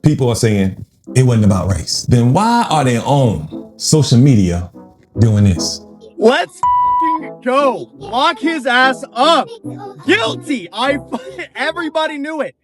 people are saying it wasn't about race. Then why are they on social media doing this? Let's go. Lock his ass up. Guilty. Everybody knew it.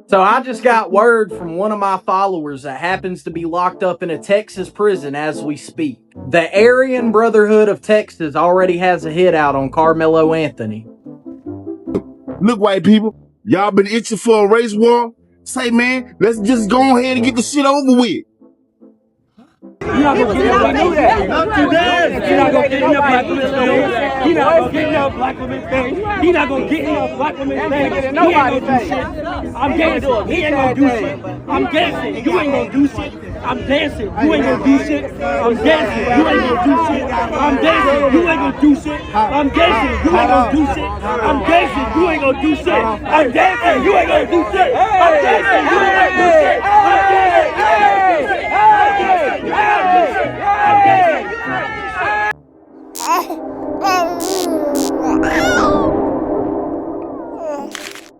So I just got word from one of my followers that happens to be locked up in a Texas prison as we speak. The Aryan Brotherhood of Texas already has a hit out on Karmelo Anthony. Look, white people, y'all been itching for a race war? Say, man, let's just go ahead and get the shit over with. You're not gonna get up. We knew that. Not today. You're not gonna get in your black woman's face. He's not gonna get in your black woman's face. He's not gonna get in your black woman's face. He ain't gonna do shit. I'm dancing. He ain't gonna do shit. I'm dancing. You ain't gonna do shit. I'm dancing. You ain't gonna do shit. I'm dancing. You ain't gonna do shit. I'm dancing. You ain't gonna do shit. I'm dancing. You ain't gonna do shit. I'm dancing. You ain't gonna do shit. I'm dancing. You ain't gonna do shit. I'm dancing. You ain't gonna do shit. I'm dancing.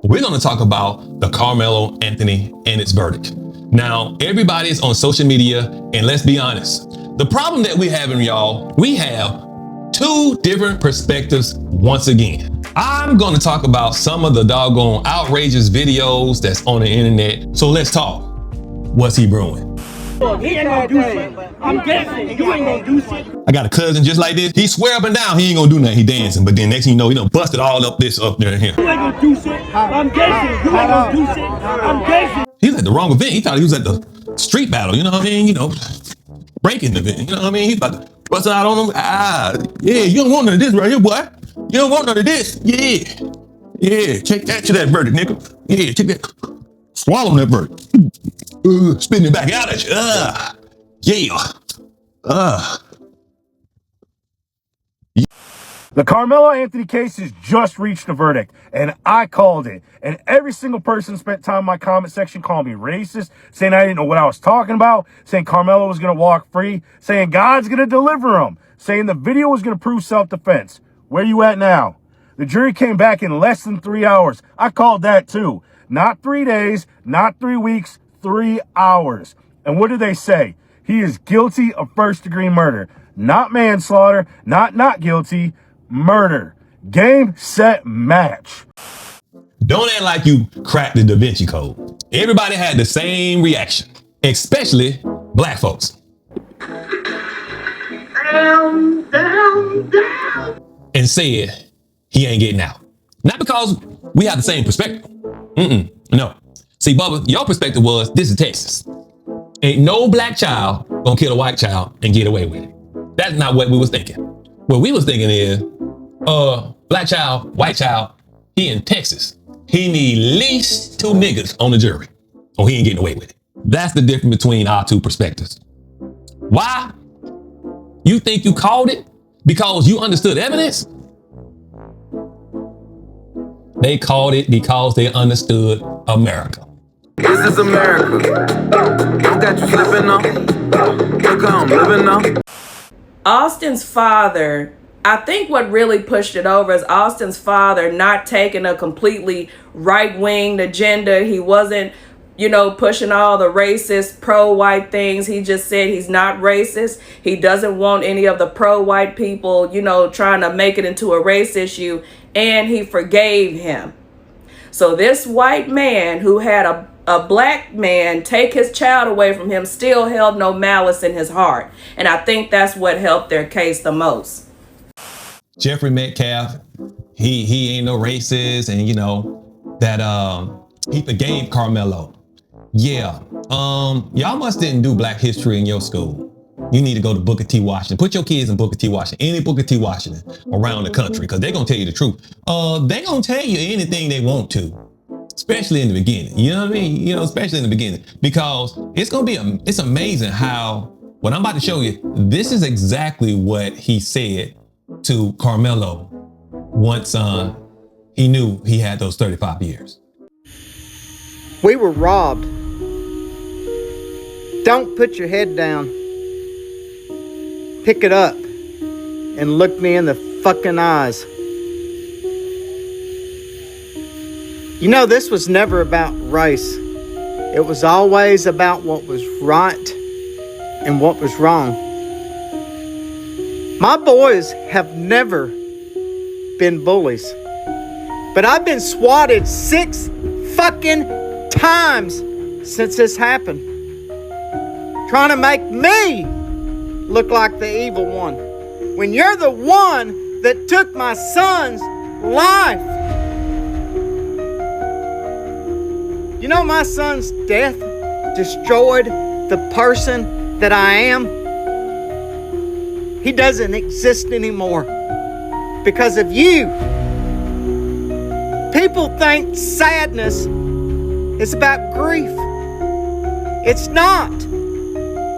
We're going to talk about the Karmelo Anthony and its verdict. Now, everybody's on social media, and let's be honest. The problem that we're having, y'all, we have two different perspectives once again. I'm going to talk about some of the doggone outrageous videos that's on the internet. So let's talk. What's he brewing? He ain't gonna do shit. I'm dancing. You ain't gonna do shit. I got a cousin just like this. He swear up and down he ain't gonna do nothing. He dancing, but then next thing you know, he done busted all up this up there and here. You ain't gonna do shit. I'm dancing. You ain't gonna do shit. I'm dancing. He's at the wrong event. He thought he was at the street battle. You know what I mean? You know, breaking event. You know what I mean? He's about to bust out on him. Yeah. You don't want none of this right here, boy. You don't want none of this. Yeah. Take that to that verdict, nigga. Yeah. Take that. Swallow that verdict. Spitting it back out at you. The Karmelo Anthony case has just reached a verdict, and I called it. And every single person spent time in my comment section calling me racist, saying I didn't know what I was talking about, saying Karmelo was going to walk free, saying God's going to deliver him, saying the video was going to prove self-defense. Where you at now? The jury came back in less than 3 hours. I called that too. Not 3 days, not 3 weeks, 3 hours. And what did they say? He is guilty of first-degree murder. Not manslaughter, not guilty, murder. Game, set, match. Don't act like you cracked the Da Vinci Code. Everybody had the same reaction, especially black folks. And said he ain't getting out. Not because we have the same perspective. No. See, Bubba, your perspective was, this is Texas. Ain't no black child gonna kill a white child and get away with it. That's not what we was thinking. What we was thinking is, black child, white child, he in Texas. He need at least 2 niggas on the jury, or he ain't getting away with it. That's the difference between our two perspectives. Why? You think you called it because you understood evidence? They called it because they understood America. This is America. Don't got you slipping up. Look how I'm living up. Austin's father, I think what really pushed it over is Austin's father not taking a completely right-wing agenda. He wasn't, pushing all the racist, pro-white things. He just said he's not racist. He doesn't want any of the pro-white people, trying to make it into a race issue. And he forgave him. So this white man who had a black man take his child away from him still held no malice in his heart. And I think that's what helped their case the most. Jeffrey Metcalf, he ain't no racist, and he forgave Karmelo. Yeah. Y'all must didn't do black history in your school. You need to go to Booker T. Washington. Put your kids in Booker T. Washington, any Booker T. Washington around the country, because they're going to tell you the truth. They're going to tell you anything they want to, especially in the beginning. You know what I mean? Especially in the beginning, because it's going to be, it's amazing how, what I'm about to show you, this is exactly what he said to Karmelo once he knew he had those 35 years. We were robbed. Don't put your head down. Pick it up and look me in the fucking eyes. This was never about race. It was always about what was right and what was wrong. My boys have never been bullies, but I've been swatted 6 fucking times since this happened, trying to make me look like the evil one, when you're the one that took my son's life. You know, my son's death destroyed the person that I am. He doesn't exist anymore because of you. People think sadness is about grief. It's not.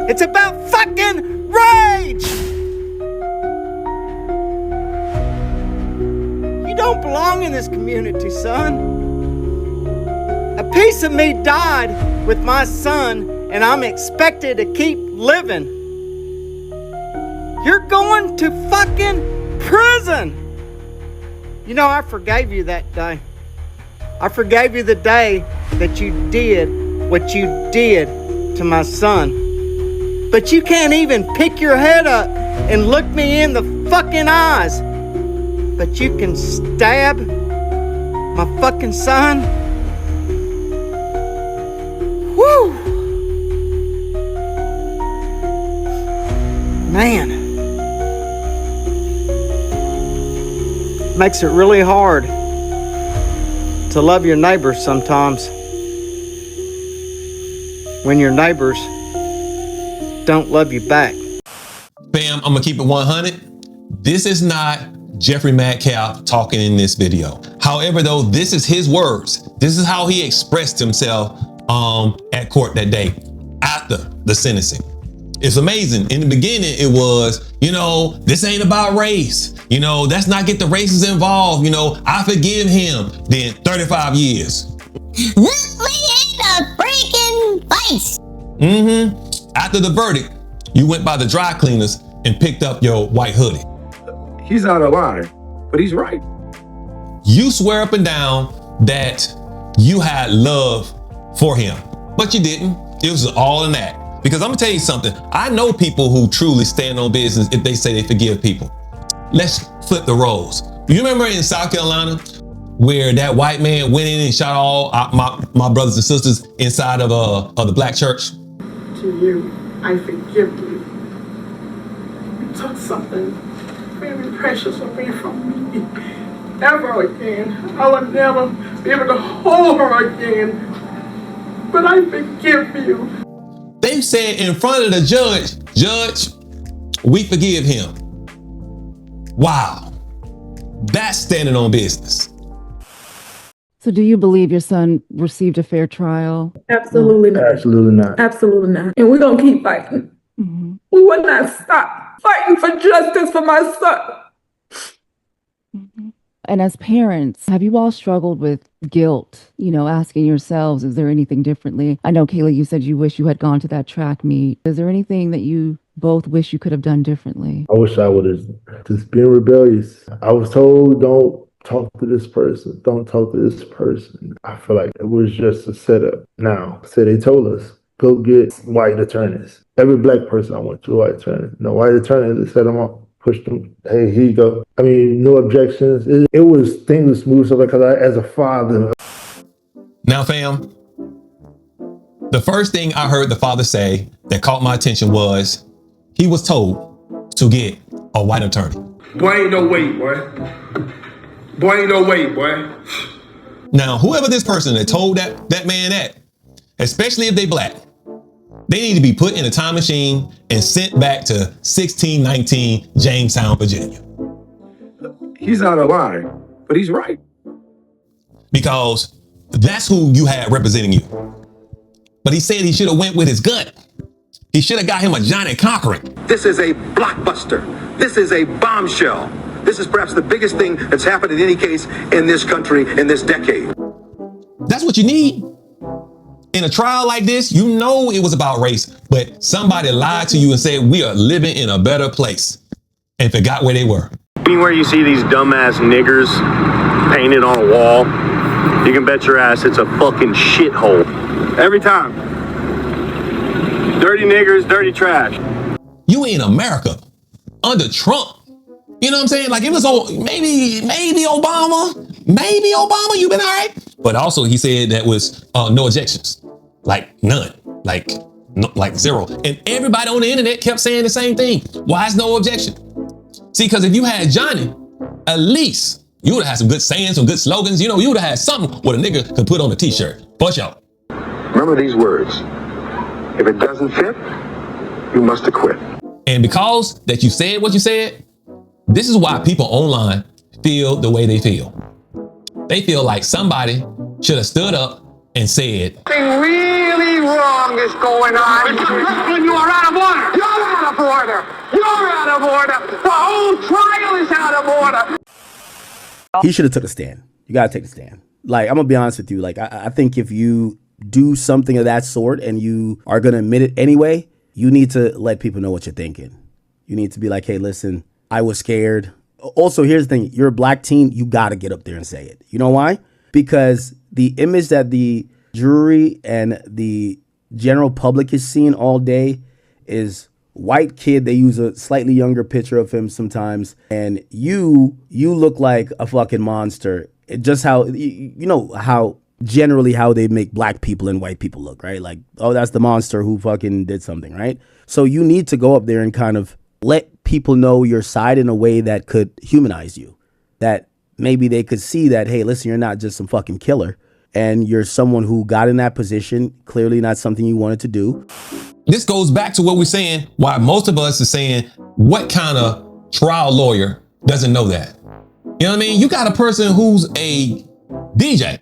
It's about fucking rage. You don't belong in this community, son. A piece of me died with my son, and I'm expected to keep living. You're going to fucking prison. You know, I forgave you that day. I forgave you the day that you did what you did to my son. But you can't even pick your head up and look me in the fucking eyes. But you can stab my fucking son. Woo! Man. Makes it really hard to love your neighbors sometimes when your neighbors don't love you back. Fam, I'm gonna keep it 100. This is not Jeffrey Metcalf talking in this video. However, though, this is his words. This is how he expressed himself at court that day after the sentencing. It's amazing. In the beginning, it was, you know, this ain't about race. You know, let's not get the races involved. You know, I forgive him. Then 35 years. Look me in the freaking face. After the verdict, you went by the dry cleaners and picked up your white hoodie. He's out of line, but he's right. You swear up and down that you had love for him, but you didn't. It was all in that. Because I'm gonna tell you something. I know people who truly stand on business if they say they forgive people. Let's flip the roles. You remember in South Carolina where that white man went in and shot all my brothers and sisters inside of the black church? To you, I forgive you. You took something very precious away from me. Ever again. I will never be able to hold her again. But I forgive you. They said in front of the judge, we forgive him. Wow. That's standing on business. So do you believe your son received a fair trial? Absolutely not. Absolutely not. Absolutely not. And we're going to keep fighting. Mm-hmm. We will not stop fighting for justice for my son. Mm-hmm. And as parents, have you all struggled with guilt, you know, asking yourselves, is there anything differently? I know, Kayla, you said you wish you had gone to that track meet. Is there anything that you both wish you could have done differently? I wish I would have just been rebellious. I was told, don't talk to this person. Don't talk to this person. I feel like it was just a setup. Now, so they told us, go get white attorneys. Every black person I went to, white attorney. No white attorney, they set them up. Pushed them. Hey, here you go. I mean, no objections. It was things were smooth stuff because as a father. Now, fam, the first thing I heard the father say that caught my attention was he was told to get a white attorney. Boy, ain't no way, boy. Boy, ain't no way, boy. Now, whoever this person that told that man that, especially if they black, they need to be put in a time machine and sent back to 1619 Jamestown, Virginia. He's out of line, but he's right. Because that's who you had representing you. But he said he should have went with his gut. He should have got him a Johnny Cochran. This is a blockbuster. This is a bombshell. This is perhaps the biggest thing that's happened in any case in this country in this decade. That's what you need. In a trial like this, you know it was about race, but somebody lied to you and said we are living in a better place and forgot where they were. Anywhere you see these dumbass niggers painted on a wall, you can bet your ass it's a fucking shithole. Every time. Dirty niggers, dirty trash. You in America under Trump. You know what I'm saying? Like it was maybe Obama, you've been all right. But also he said that was no ejections, like none, like zero. And everybody on the internet kept saying the same thing. Why is no objection? See, because if you had Johnny, at least you would have had some good sayings, some good slogans. You know, you would have had something what a nigga could put on a t-shirt. Push out. Remember these words. If it doesn't fit, you must acquit. And because that you said what you said, this is why people online feel the way they feel. They feel like somebody should have stood up and said, Something really wrong is going on. When you are out of order. You're out of order. You're out of order. The whole trial is out of order. He should have took a stand. You gotta take a stand. Like, I'm gonna be honest with you. Like, I think if you do something of that sort and you are gonna admit it anyway, you need to let people know what you're thinking. You need to be like, hey, listen, I was scared. Also, here's the thing. You're a black teen. You got to get up there and say it. You know why? Because the image that the jury and the general public is seeing all day is white kid. They use a slightly younger picture of him sometimes. And you look like a fucking monster. Just how, you know, how generally how they make black people and white people look, right? Like, oh, that's the monster who fucking did something, right? So you need to go up there and kind of let people know your side in a way that could humanize you, that maybe they could see that, hey, listen, you're not just some fucking killer and you're someone who got in that position, clearly not something you wanted to do. This goes back to what we're saying, why most of us are saying, what kind of trial lawyer doesn't know that? You know what I mean? You got a person who's a DJ.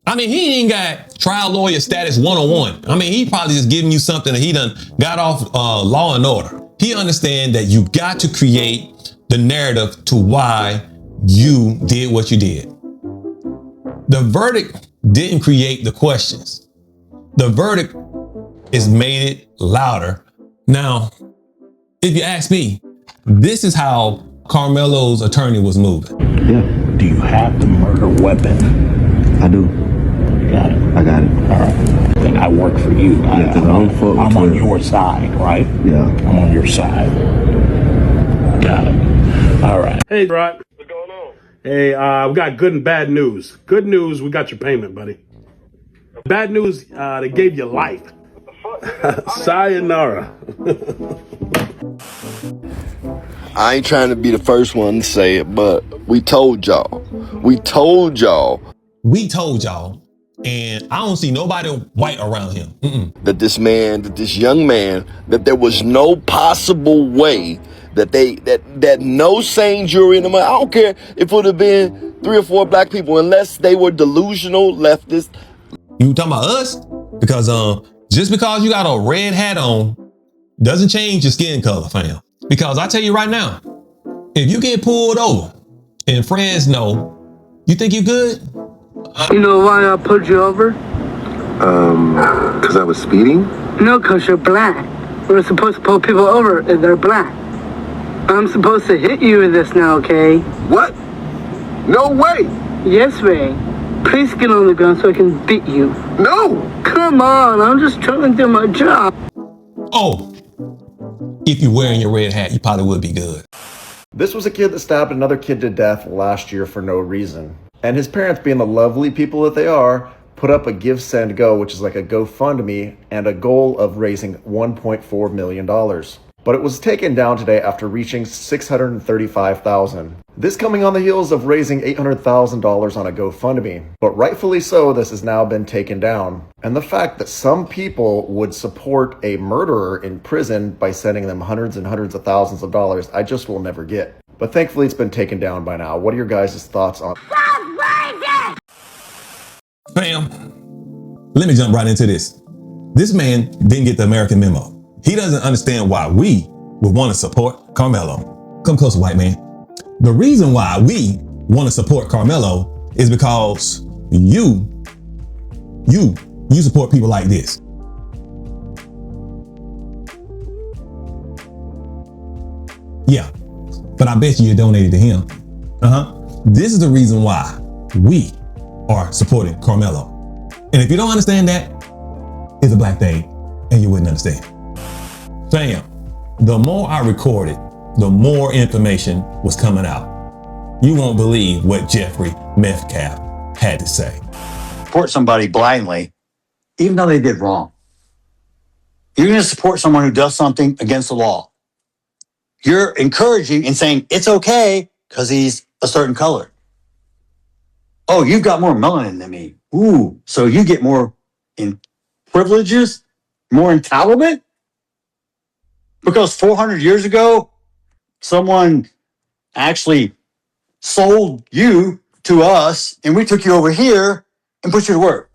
I mean, he ain't got trial lawyer status 101. I mean, he probably just giving you something that he done got off Law and Order. He understands that you got to create the narrative to why you did what you did. The verdict didn't create the questions. The verdict is made it louder. Now, if you ask me, this is how Karmelo's attorney was moving. Yeah. Do you have the murder weapon? I do. You got it? I got it. All right. Then I work for you. I'm on your side, right? Yeah. I'm on your side. Got it. All right. Hey, Rod. What's going on? Hey, we got good and bad news. Good news, we got your payment, buddy. Bad news, they gave you life. Sayonara. I ain't trying to be the first one to say it, but we told y'all. We told y'all. We told y'all. And I don't see nobody white around him. That this young man, that there was no possible way that no sane jury in the mind, I don't care if it would have been 3 or 4 black people, unless they were delusional leftists. You talking about us? Because just because you got a red hat on doesn't change your skin color, fam. Because I tell you right now, if you get pulled over in Fresno, you think you good? You know why I pulled you over? Because I was speeding? No, because you're black. We're supposed to pull people over if they're black. I'm supposed to hit you with this now, okay? What? No way! Yes, Ray. Please get on the ground so I can beat you. No! Come on, I'm just trying to do my job. Oh, if you're wearing your red hat, you probably would be good. This was a kid that stabbed another kid to death last year for no reason. And his parents, being the lovely people that they are, put up a Give, Send, Go, which is like a GoFundMe, and a goal of raising $1.4 million. But it was taken down today after reaching $635,000. This coming on the heels of raising $800,000 on a GoFundMe. But rightfully so, this has now been taken down. And the fact that some people would support a murderer in prison by sending them hundreds and hundreds of thousands of dollars, I just will never get. But thankfully it's been taken down by now. What are your guys' thoughts on? Fam, let me jump right into this. This man didn't get the American memo. He doesn't understand why we would want to support Karmelo. Come closer, white man. The reason why we want to support Karmelo is because you support people like this. Yeah, but I bet you donated to him. This is the reason why we are supporting Karmelo. And if you don't understand that, it's a black thing, and you wouldn't understand. Fam, the more I recorded, the more information was coming out. You won't believe what Jeffrey Metcalf had to say. Support somebody blindly, even though they did wrong. You're going to support someone who does something against the law. You're encouraging and saying it's okay because he's a certain color. Oh, you've got more melanin than me. Ooh, so you get more privileges, more entitlement? Because 400 years ago, someone actually sold you to us and we took you over here and put you to work.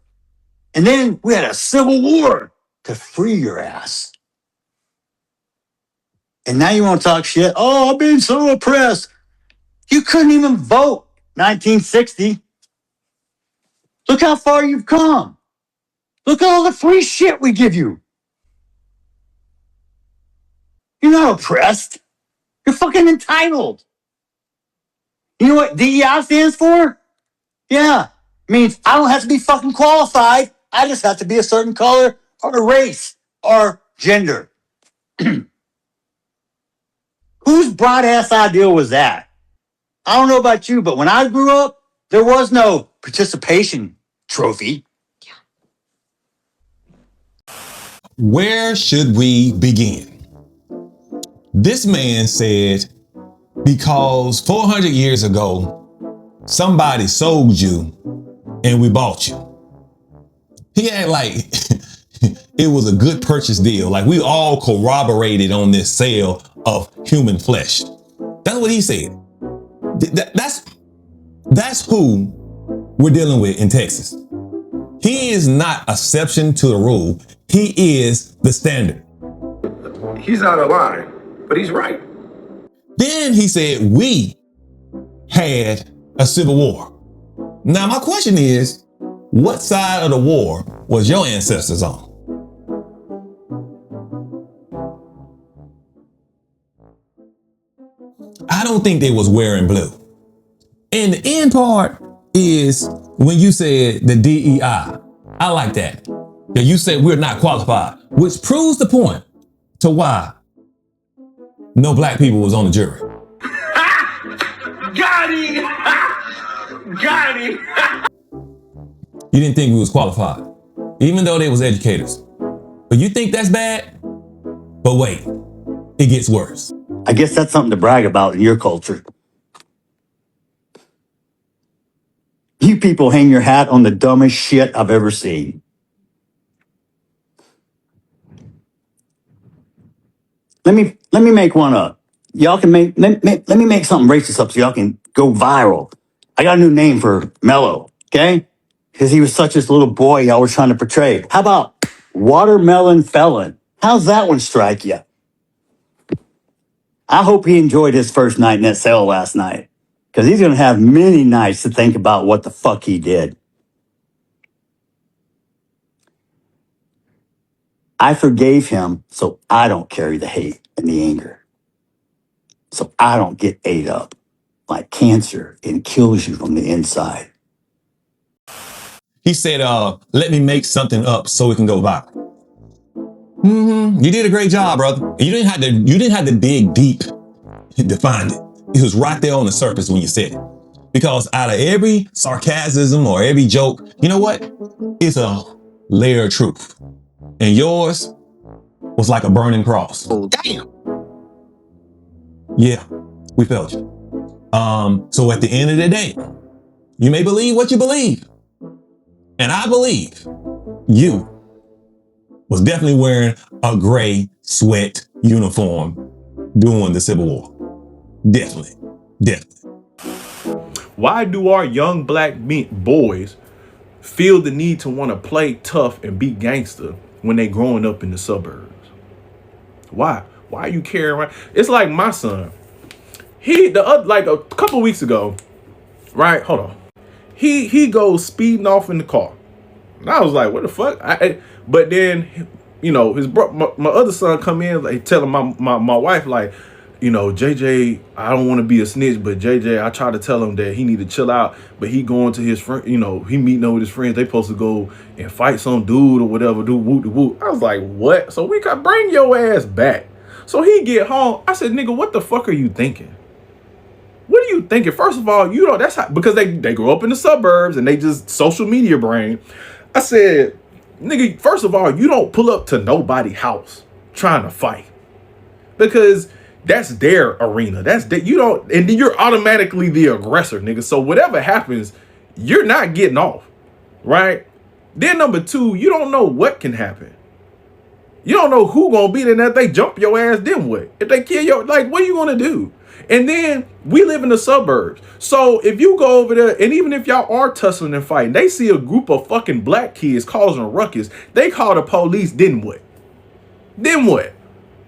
And then we had a civil war to free your ass. And now you want to talk shit? Oh, I've been so oppressed. You couldn't even vote 1960. Look how far you've come. Look at all the free shit we give you. You're not oppressed. You're fucking entitled. You know what DEI stands for? Yeah. It means I don't have to be fucking qualified. I just have to be a certain color or a race or gender. Whose broad ass idea was that? I don't know about you, but when I grew up, there was no participation trophy. Where should we begin? This man said, because 400 years ago, somebody sold you and we bought you. He had like, it was a good purchase deal. Like we all corroborated on this sale of human flesh. That's what he said. That's who we're dealing with in Texas. He is not exception to the rule. He is the standard. He's out of line, but he's right. Then he said, we had a civil war. Now, my question is, what side of the war was your ancestors on? I don't think they was wearing blue. And the end part is when you said the DEI. I like that. That you said we're not qualified, which proves the point to why no black people was on the jury. Got him! Got him! You didn't think we was qualified, even though they was educators. But you think that's bad? But wait, it gets worse. I guess that's something to brag about in your culture. You people hang your hat on the dumbest shit I've ever seen. Let me make one up. Y'all can let me make something racist up so y'all can go viral. I got a new name for Mello, okay? Because he was such this little boy y'all were trying to portray. How about watermelon felon? How's that one strike you? I hope he enjoyed his first night in that cell last night. Because he's going to have many nights to think about what the fuck he did. I forgave him so I don't carry the hate and the anger. So I don't get ate up like cancer and kills you from the inside. He said, let me make something up so it can go viral. You did a great job, brother. You didn't have to dig deep to find it. It was right there on the surface when you said it. Because out of every sarcasm or every joke, you know what? It's a layer of truth. And yours was like a burning cross. Oh, damn. Yeah, we felt you. So at the end of the day, you may believe what you believe. And I believe you was definitely wearing a gray sweat uniform during the Civil War. Definitely. Why do our young black boys feel the need to want to play tough and be gangster when they growing up in the suburbs? Why? Why are you carrying around? It's like my son. Like a couple weeks ago, right? Hold on. He goes speeding off in the car. And I was like, what the fuck? But then, you know, my other son come in, like telling my wife, like, you know, JJ, I don't want to be a snitch, but JJ, I try to tell him that he need to chill out, but he going to his friend, you know, he meeting up with his friends. They supposed to go and fight some dude or whatever, do whoop whoop. I was like, what? So we got bring your ass back. So he get home. I said, nigga, what the fuck are you thinking? What are you thinking? First of all, you know, that's how, because they grow up in the suburbs and they just social media brain. I said, nigga, first of all, you don't pull up to nobody's house trying to fight, because that's their arena. That's that you don't, and then you're automatically the aggressor, nigga. So whatever happens, you're not getting off, right? Then number two, you don't know what can happen. You don't know who gonna be there. If they jump your ass, then what? If they kill your, like, what are you gonna do? And then we live in the suburbs. So if you go over there, and even if y'all are tussling and fighting, they see a group of fucking black kids causing a ruckus, they call the police, then what? Then what?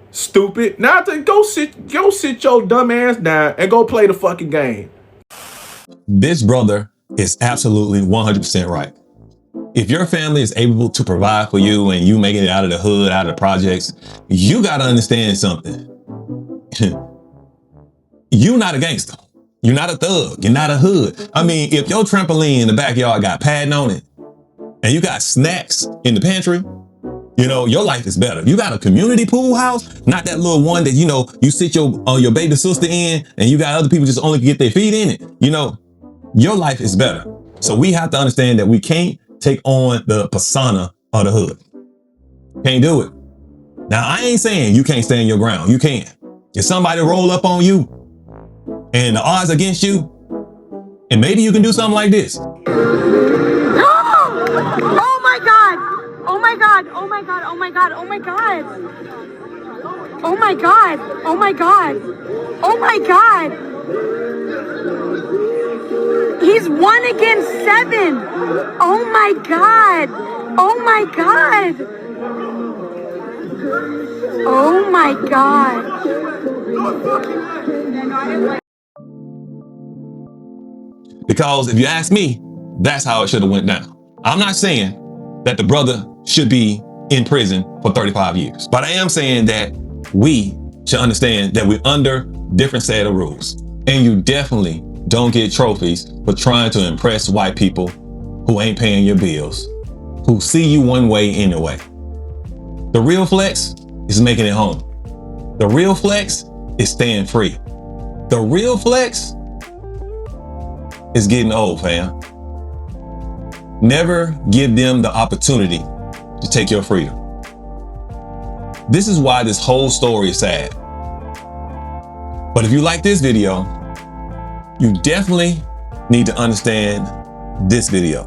Stupid. Now go sit your dumb ass down and go play the fucking game. This brother is absolutely 100% right. If your family is able to provide for you and you making it out of the hood, out of the projects, you got to understand something. You're not a gangster. You're not a thug. You're not a hood. I mean, if your trampoline in the backyard got padding on it and you got snacks in the pantry, you know, your life is better. You got a community pool house, not that little one that, you know, you sit your baby sister in and you got other people just only get their feet in it. You know, your life is better. So we have to understand that we can't take on the persona of the hood. Can't do it. Now, I ain't saying you can't stand your ground. You can. If somebody roll up on you and the odds against you, and maybe you can do something like this. Oh my God. Oh my God. Oh my God. Oh my God. Oh my God. Oh my God. Oh my God. Oh my God. He's 1 against 7. Oh my God. Oh my God. Oh my God. Because if you ask me, that's how it should have went down. I'm not saying that the brother should be in prison for 35 years, but I am saying that we should understand that we're under different set of rules. And you definitely don't get trophies for trying to impress white people who ain't paying your bills, who see you one way anyway. The real flex is making it home. The real flex is staying free. The real flex is getting old, fam. Never give them the opportunity to take your freedom. This is why this whole story is sad. But if you like this video, you definitely need to understand this video.